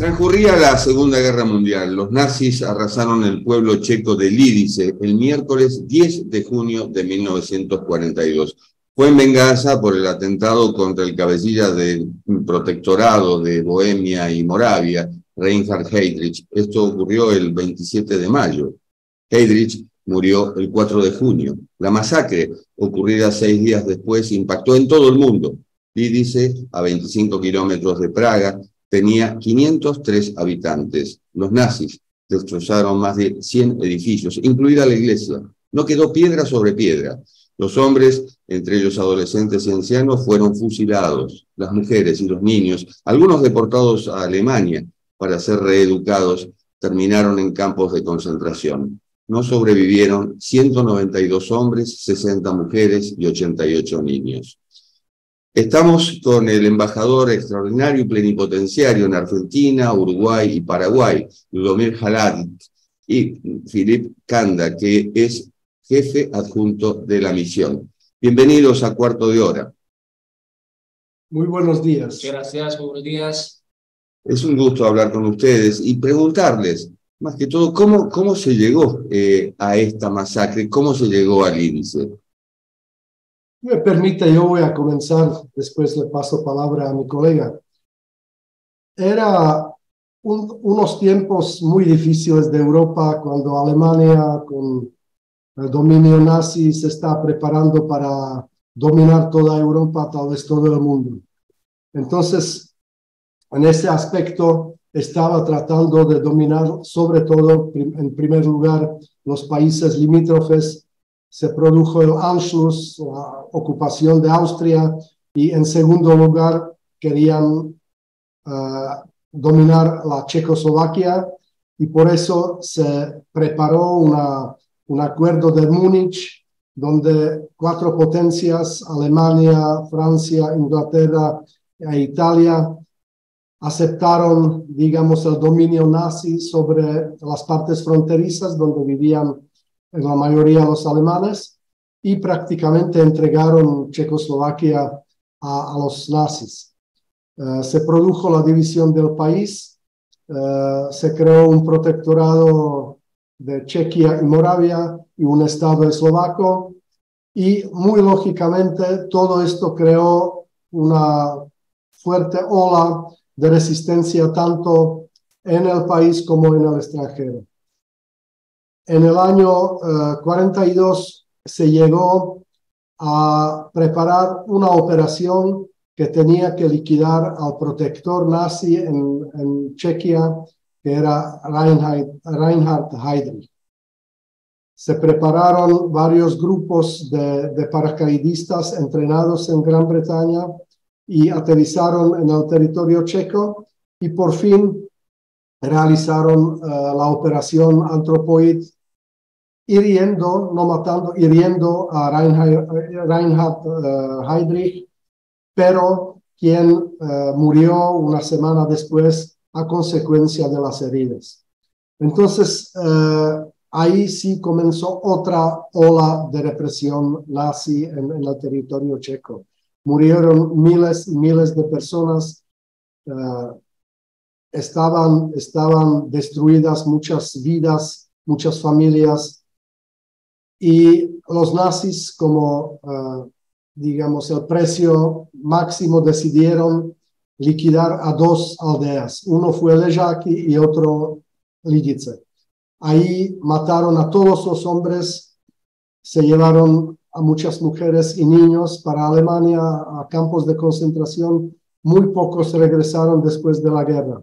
Transcurría la Segunda Guerra Mundial. Los nazis arrasaron el pueblo checo de Lidice el miércoles 10 de junio de 1942. Fue en venganza por el atentado contra el cabecilla del protectorado de Bohemia y Moravia, Reinhard Heydrich. Esto ocurrió el 27 de mayo. Heydrich murió el 4 de junio. La masacre, ocurrida 6 días después, impactó en todo el mundo. Lidice, a 25 kilómetros de Praga, tenía 503 habitantes. Los nazis destrozaron más de 100 edificios, incluida la iglesia. No quedó piedra sobre piedra. Los hombres, entre ellos adolescentes y ancianos, fueron fusilados. Las mujeres y los niños, algunos deportados a Alemania para ser reeducados, terminaron en campos de concentración. No sobrevivieron 192 hombres, 60 mujeres y 88 niños. Estamos con el embajador extraordinario y plenipotenciario en Argentina, Uruguay y Paraguay, Ludomir Jaladic, y Filip Kanda, que es jefe adjunto de la misión. Bienvenidos a Cuarto de Hora. Muy buenos días. Muchas gracias, muy buenos días. Es un gusto hablar con ustedes y preguntarles, más que todo, ¿cómo se llegó a esta masacre? ¿Cómo se llegó al Lidice? Me permite, yo voy a comenzar, después le paso palabra a mi colega. Era unos tiempos muy difíciles de Europa, cuando Alemania, con el dominio nazi, se está preparando para dominar toda Europa, tal vez todo el mundo. Entonces, en ese aspecto, estaba tratando de dominar, sobre todo, en primer lugar, los países limítrofes. Se produjo el Anschluss, la ocupación de Austria, y en segundo lugar querían dominar la Checoslovaquia, y por eso se preparó un acuerdo de Múnich, donde 4 potencias, Alemania, Francia, Inglaterra e Italia, aceptaron, digamos, el dominio nazi sobre las partes fronterizas donde vivían en la mayoría los alemanes, y prácticamente entregaron Checoslovaquia a los nazis. Se produjo la división del país, se creó un protectorado de Chequia y Moravia y un estado eslovaco, y muy lógicamente todo esto creó una fuerte ola de resistencia tanto en el país como en el extranjero. En el año 42 se llegó a preparar una operación que tenía que liquidar al protector nazi en Chequia, que era Reinhard Heydrich. Se prepararon varios grupos de paracaidistas entrenados en Gran Bretaña y aterrizaron en el territorio checo, y por fin realizaron la operación Anthropoid, hiriendo, no matando, hiriendo a Reinhard Heydrich, pero quien murió una semana después a consecuencia de las heridas. Entonces, ahí sí comenzó otra ola de represión nazi en el territorio checo. Murieron miles y miles de personas. Estaban destruidas muchas vidas, muchas familias, y los nazis, como digamos el precio máximo, decidieron liquidar a 2 aldeas. Uno fue Ležáky y otro Lidice. Ahí mataron a todos los hombres, se llevaron a muchas mujeres y niños para Alemania, a campos de concentración. Muy pocos regresaron después de la guerra.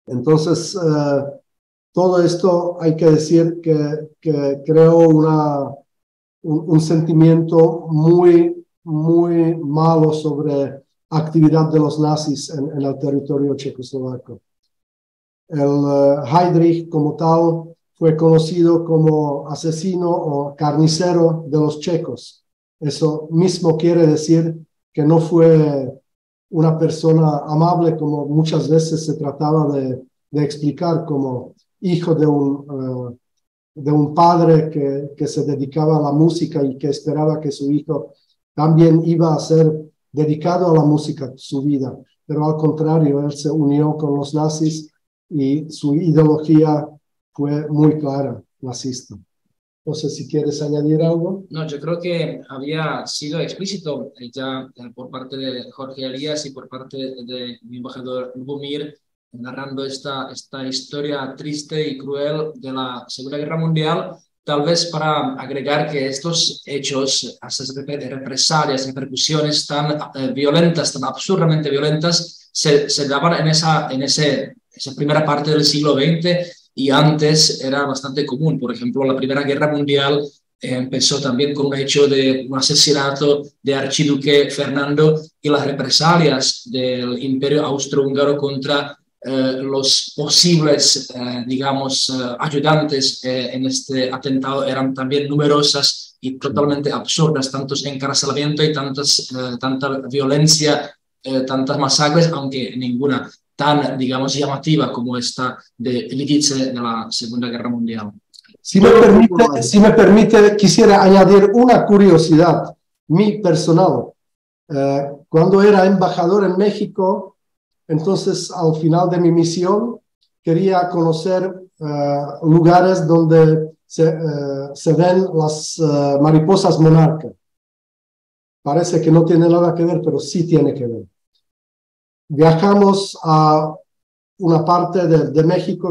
Entonces, todo esto hay que decir que creó un sentimiento muy, muy malo sobre actividad de los nazis en el territorio checoslovaco. El Heydrich, como tal, fue conocido como asesino o carnicero de los checos. Eso mismo quiere decir que no fue una persona amable, como muchas veces se trataba de explicar, como hijo de un padre que se dedicaba a la música y que esperaba que su hijo también iba a ser dedicado a la música su vida. pero al contrario, él se unió con los nazis y su ideología fue muy clara, nazista. No sé si quieres añadir algo. No, yo creo que había sido explícito ya por parte de Jorge Elías y por parte de mi embajador Lubomir, narrando esta historia triste y cruel de la Segunda Guerra Mundial, tal vez para agregar que estos hechos, estas represalias, repercusiones tan violentas, tan absurdamente violentas, se daban en esa primera parte del siglo XX y antes era bastante común. Por ejemplo, la Primera Guerra Mundial empezó también con un hecho de un asesinato de archiduque Fernando y las represalias del Imperio Austrohúngaro contra los posibles, digamos, ayudantes en este atentado eran también numerosas y totalmente absurdas, tantos encarcelamientos y tanta violencia, tantas masacres, aunque ninguna tan, digamos, llamativa como esta de Lidice de la Segunda Guerra Mundial. Si me permite, quisiera añadir una curiosidad, mi personal. Cuando era embajador en México, entonces al final de mi misión quería conocer lugares donde se ven las mariposas monarca. Parece que no tiene nada que ver, pero sí tiene que ver. Viajamos a una parte de México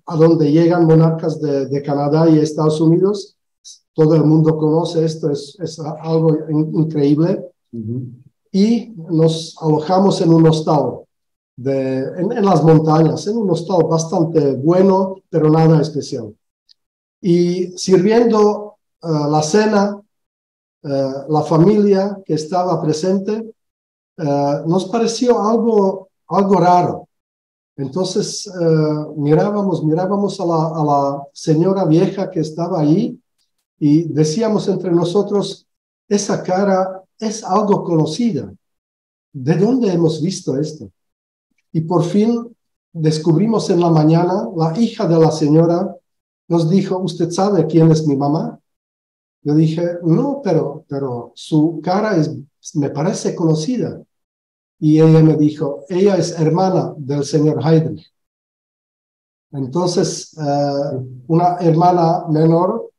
a donde llegan monarcas de Canadá y Estados Unidos. Todo el mundo conoce esto, es algo increíble. Y nos alojamos en un hostal en las montañas, en un hostal bastante bueno, pero nada especial. Y sirviendo la cena, la familia que estaba presente, nos pareció algo raro. Entonces mirábamos a la señora vieja que estaba ahí y decíamos entre nosotros, esa cara es algo conocida. ¿De dónde hemos visto esto? Y por fin descubrimos en la mañana, la hija de la señora nos dijo, ¿usted sabe quién es mi mamá? Yo dije, no, pero su cara me parece conocida. Y ella me dijo, ella es hermana del señor Heydrich. Entonces, una hermana menor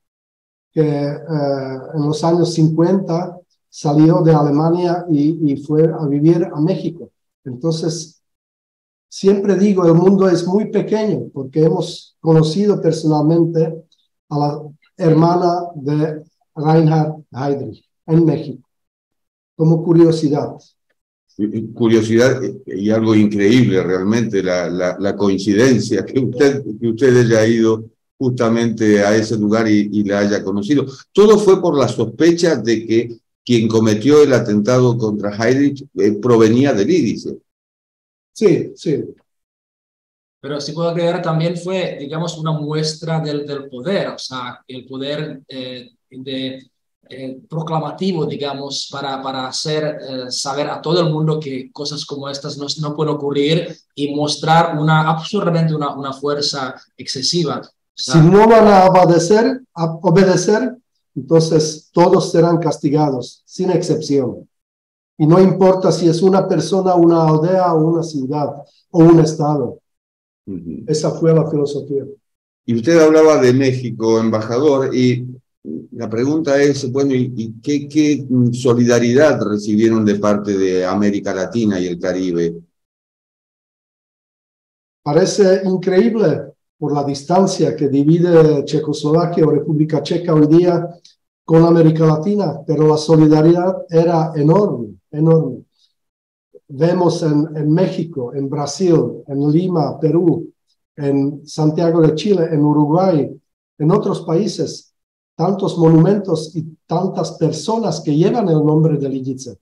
que en los años 50 salió de Alemania y fue a vivir a México. Entonces, siempre digo, el mundo es muy pequeño porque hemos conocido personalmente a la hermana de Reinhard Heydrich en México, como curiosidad. Curiosidad y algo increíble realmente, la coincidencia que usted haya ido justamente a ese lugar y la haya conocido. Todo fue por la sospecha de que quien cometió el atentado contra Heydrich provenía de Lidice. Sí, sí. Pero si puedo agregar, también fue, digamos, una muestra del poder, o sea, el poder proclamativo, digamos, para hacer saber a todo el mundo que cosas como estas no pueden ocurrir y mostrar absurdamente una fuerza excesiva. O sea, si no van a obedecer, entonces todos serán castigados, sin excepción. Y no importa si es una persona, una aldea o una ciudad o un estado. Esa fue la filosofía. Y usted hablaba de México, embajador, y la pregunta es, bueno, ¿y qué solidaridad recibieron de parte de América Latina y el Caribe? Parece increíble por la distancia que divide Checoslovaquia o República Checa hoy día con América Latina, pero la solidaridad era enorme, enorme. Vemos en México, en Brasil, en Lima, Perú, en Santiago de Chile, en Uruguay, en otros países, tantos monumentos y tantas personas que llevan el nombre de Lidice,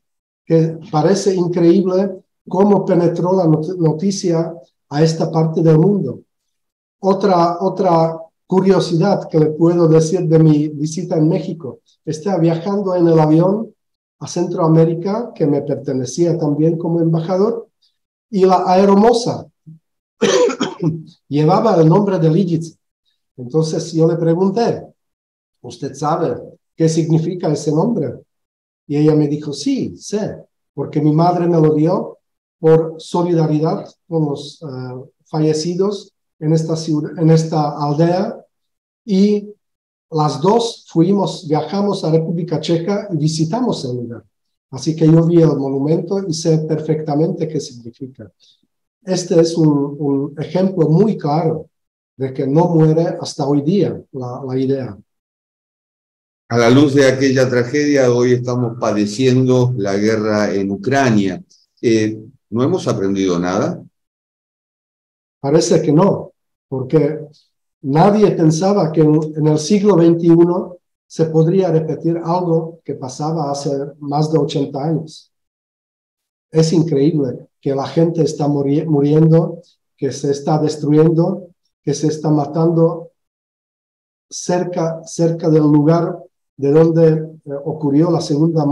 que parece increíble cómo penetró la noticia a esta parte del mundo. Otra curiosidad que le puedo decir de mi visita en México, estaba viajando en el avión a Centroamérica, que me pertenecía también como embajador, y la aeromoza llevaba el nombre de Lidice. Entonces yo le pregunté, ¿usted sabe qué significa ese nombre? Y ella me dijo, sí, sé, porque mi madre me lo dio por solidaridad con los fallecidos en esta aldea, y las dos viajamos a República Checa y visitamos el lugar. Así que yo vi el monumento y sé perfectamente qué significa. Este es un ejemplo muy claro de que no muere hasta hoy día la idea. A la luz de aquella tragedia, hoy estamos padeciendo la guerra en Ucrania. ¿No hemos aprendido nada? Parece que no, porque nadie pensaba que en el siglo XXI se podría repetir algo que pasaba hace más de 80 años. Es increíble que la gente está muriendo, que se está destruyendo, que se está matando cerca del lugar de donde ocurrió la Segunda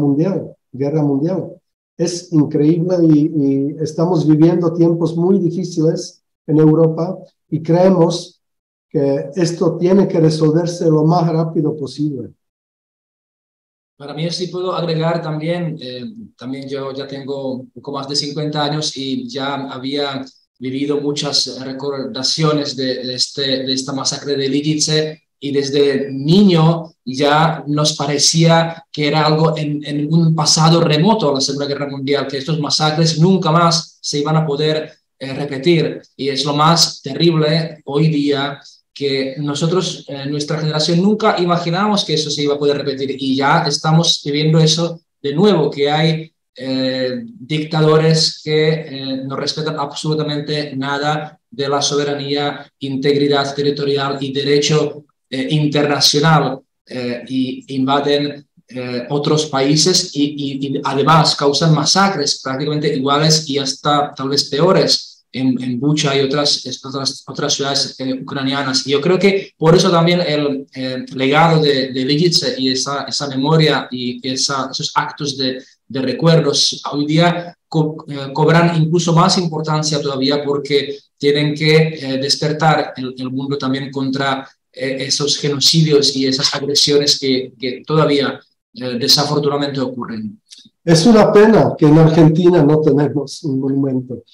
Guerra Mundial. Es increíble y estamos viviendo tiempos muy difíciles en Europa y creemos que esto tiene que resolverse lo más rápido posible. Para mí, sí puedo agregar también, también yo ya tengo un poco más de 50 años y ya había vivido muchas recordaciones de esta masacre de Lidice, y desde niño ya nos parecía que era algo en un pasado remoto, la Segunda Guerra Mundial, que estos masacres nunca más se iban a poder repetir. Y es lo más terrible hoy día, que nosotros, nuestra generación, nunca imaginamos que eso se iba a poder repetir, y ya estamos viviendo eso de nuevo, que hay dictadores que no respetan absolutamente nada de la soberanía, integridad territorial y derecho internacional, y invaden otros países y además causan masacres prácticamente iguales y hasta tal vez peores en Bucha y otras ciudades ucranianas. Y yo creo que por eso también el legado de Lidice y esa memoria y esos actos de recuerdos hoy día cobran incluso más importancia todavía, porque tienen que despertar el mundo también contra esos genocidios y esas agresiones que todavía desafortunadamente ocurren. Es una pena que en Argentina no tenemos un monumento.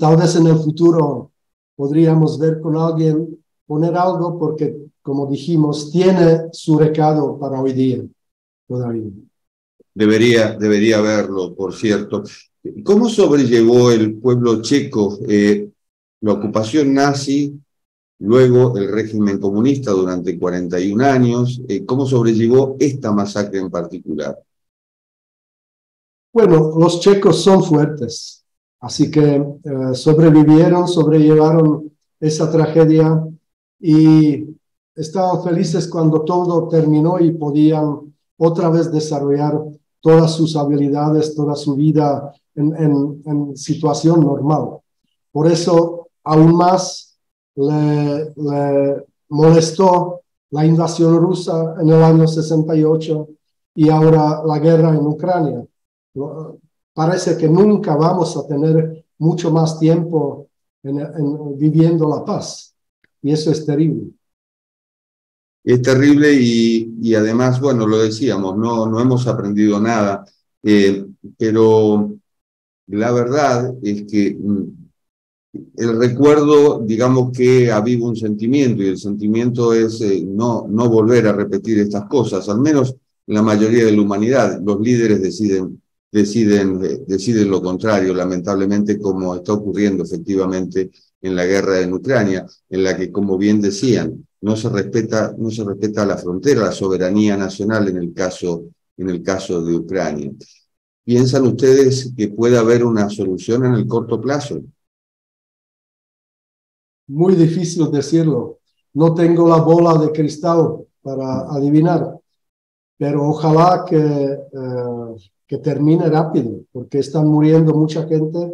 Tal vez en el futuro podríamos ver con alguien, poner algo, porque, como dijimos, tiene su recado para hoy día todavía. Debería haberlo, por cierto. ¿Cómo sobrellevó el pueblo checo la ocupación nazi, luego el régimen comunista durante 41 años? ¿Cómo sobrellevó esta masacre en particular? Bueno, los checos son fuertes, así que sobrellevaron esa tragedia y estaban felices cuando todo terminó y podían otra vez desarrollar todas sus habilidades, toda su vida en situación normal. Por eso, aún más le molestó la invasión rusa en el año 68 y ahora la guerra en Ucrania. Parece que nunca vamos a tener mucho más tiempo viviendo la paz, y eso es terrible. Es terrible y además, bueno, lo decíamos, no hemos aprendido nada, pero la verdad es que el recuerdo, digamos que aviva un sentimiento, y el sentimiento es no volver a repetir estas cosas, al menos la mayoría de la humanidad. Los líderes deciden lo contrario, lamentablemente, como está ocurriendo efectivamente en la guerra en Ucrania, en la que, como bien decían, no se respeta la frontera, la soberanía nacional en el caso de Ucrania. ¿Piensan ustedes que puede haber una solución en el corto plazo? Muy difícil decirlo. No tengo la bola de cristal para adivinar, pero ojalá que termine rápido, porque están muriendo mucha gente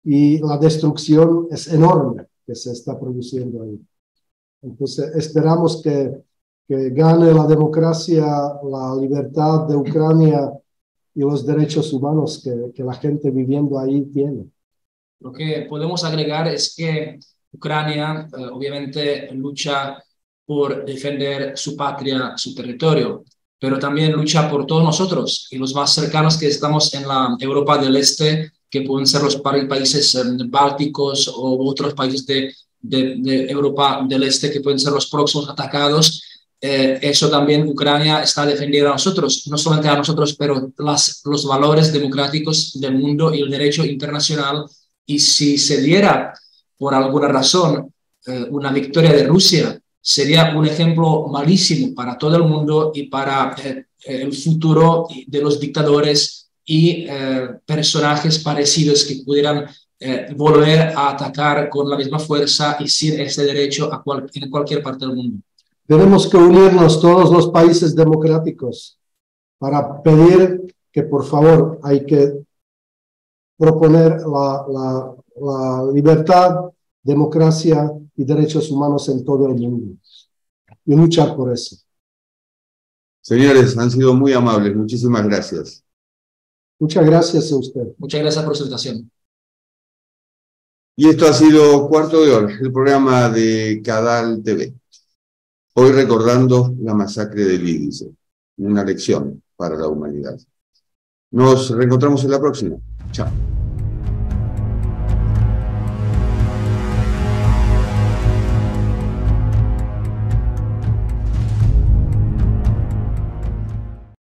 y la destrucción es enorme que se está produciendo ahí. Entonces esperamos que gane la democracia, la libertad de Ucrania y los derechos humanos que la gente viviendo ahí tiene. Lo que podemos agregar es que Ucrania obviamente lucha por defender su patria, su territorio, pero también lucha por todos nosotros y los más cercanos que estamos en la Europa del Este, que pueden ser los países bálticos o otros países de Europa del Este que pueden ser los próximos atacados. Eso también Ucrania está defendiendo a nosotros, no solamente a nosotros, pero los valores democráticos del mundo y el derecho internacional. Y si se diera por alguna razón una victoria de Rusia, sería un ejemplo malísimo para todo el mundo y para el futuro de los dictadores y personajes parecidos que pudieran volver a atacar con la misma fuerza y sin ese derecho en cualquier parte del mundo. Tenemos que unirnos todos los países democráticos para pedir que, por favor, hay que proponer la libertad, democracia y derechos humanos en todo el mundo y luchar por eso. Señores, han sido muy amables. Muchísimas gracias. Muchas gracias a usted. Muchas gracias por su invitación. Y esto ha sido Cuarto de Hora, el programa de Cadal TV. Hoy recordando la masacre de Lídice, una lección para la humanidad. Nos reencontramos en la próxima. Chao.